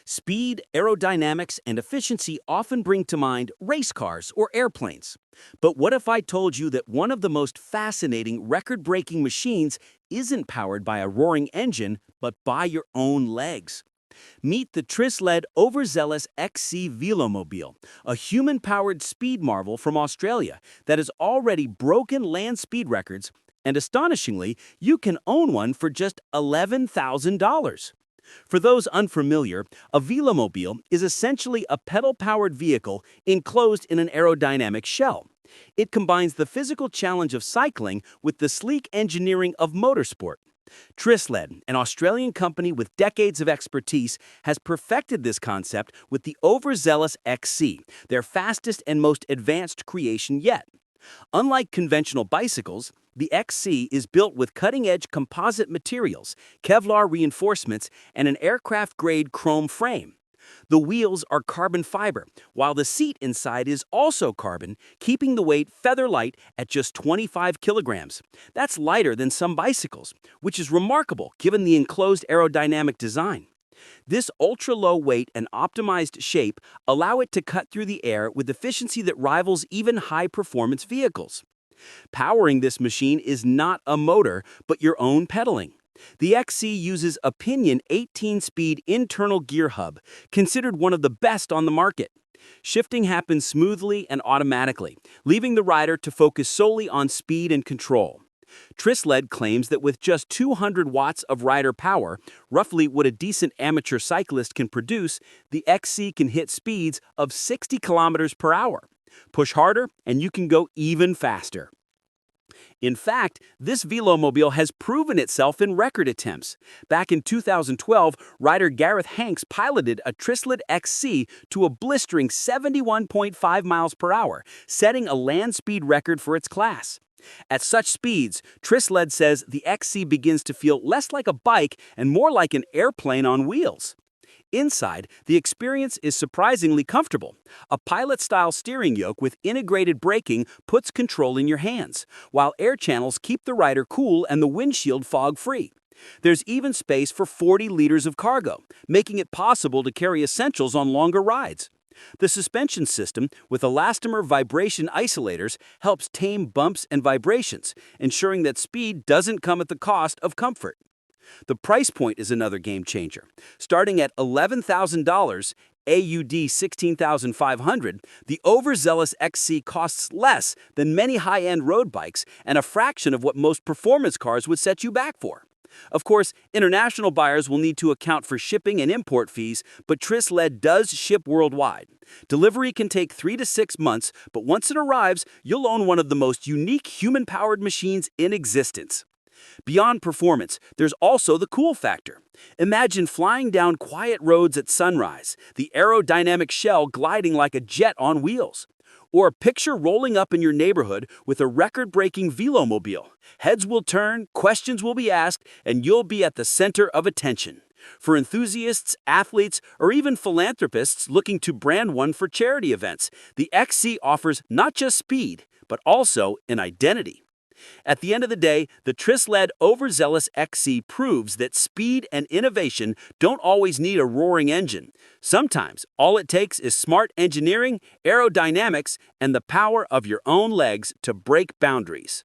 Speed, aerodynamics, and efficiency often bring to mind race cars or airplanes. But what if I told you that one of the most fascinating record-breaking machines isn't powered by a roaring engine, but by your own legs? Meet the Trisled Overzealous XC Velomobile, a human-powered speed marvel from Australia that has already broken land speed records, and astonishingly, you can own one for just $11,000. For those unfamiliar, a velomobile is essentially a pedal-powered vehicle enclosed in an aerodynamic shell. It combines the physical challenge of cycling with the sleek engineering of motorsport. Trisled, an Australian company with decades of expertise, has perfected this concept with the Overzealous XC, their fastest and most advanced creation yet. Unlike conventional bicycles, the XC is built with cutting-edge composite materials, Kevlar reinforcements, and an aircraft-grade chrome frame. The wheels are carbon fiber, while the seat inside is also carbon, keeping the weight feather-light at just 25 kilograms. That's lighter than some bicycles, which is remarkable given the enclosed aerodynamic design. This ultra-low weight and optimized shape allow it to cut through the air with efficiency that rivals even high-performance vehicles. Powering this machine is not a motor, but your own pedaling. The XC uses a Pinion 18-speed internal gear hub, considered one of the best on the market. Shifting happens smoothly and automatically, leaving the rider to focus solely on speed and control. Trisled claims that with just 200 watts of rider power, roughly what a decent amateur cyclist can produce, the XC can hit speeds of 60 kilometers per hour. Push harder, and you can go even faster. In fact, this velomobile has proven itself in record attempts. Back in 2012, rider Gareth Hanks piloted a Trisled XC to a blistering 71.5 miles per hour, setting a land speed record for its class. At such speeds, Trisled says the XC begins to feel less like a bike and more like an airplane on wheels. Inside, the experience is surprisingly comfortable. A pilot-style steering yoke with integrated braking puts control in your hands, while air channels keep the rider cool and the windshield fog-free. There's even space for 40 liters of cargo, making it possible to carry essentials on longer rides. The suspension system, with elastomer vibration isolators, helps tame bumps and vibrations, ensuring that speed doesn't come at the cost of comfort. The price point is another game changer. Starting at $11,000, AUD 16,500, the Overzealous XC costs less than many high-end road bikes and a fraction of what most performance cars would set you back for. Of course, international buyers will need to account for shipping and import fees, but Trisled does ship worldwide. Delivery can take 3 to 6 months, but once it arrives, you'll own one of the most unique human-powered machines in existence. Beyond performance, there's also the cool factor. Imagine flying down quiet roads at sunrise, the aerodynamic shell gliding like a jet on wheels. Or picture rolling up in your neighborhood with a record-breaking velomobile. Heads will turn, questions will be asked, and you'll be at the center of attention. For enthusiasts, athletes, or even philanthropists looking to brand one for charity events, the XC offers not just speed, but also an identity. At the end of the day, the Trisled Overzealous XC proves that speed and innovation don't always need a roaring engine. Sometimes, all it takes is smart engineering, aerodynamics, and the power of your own legs to break boundaries.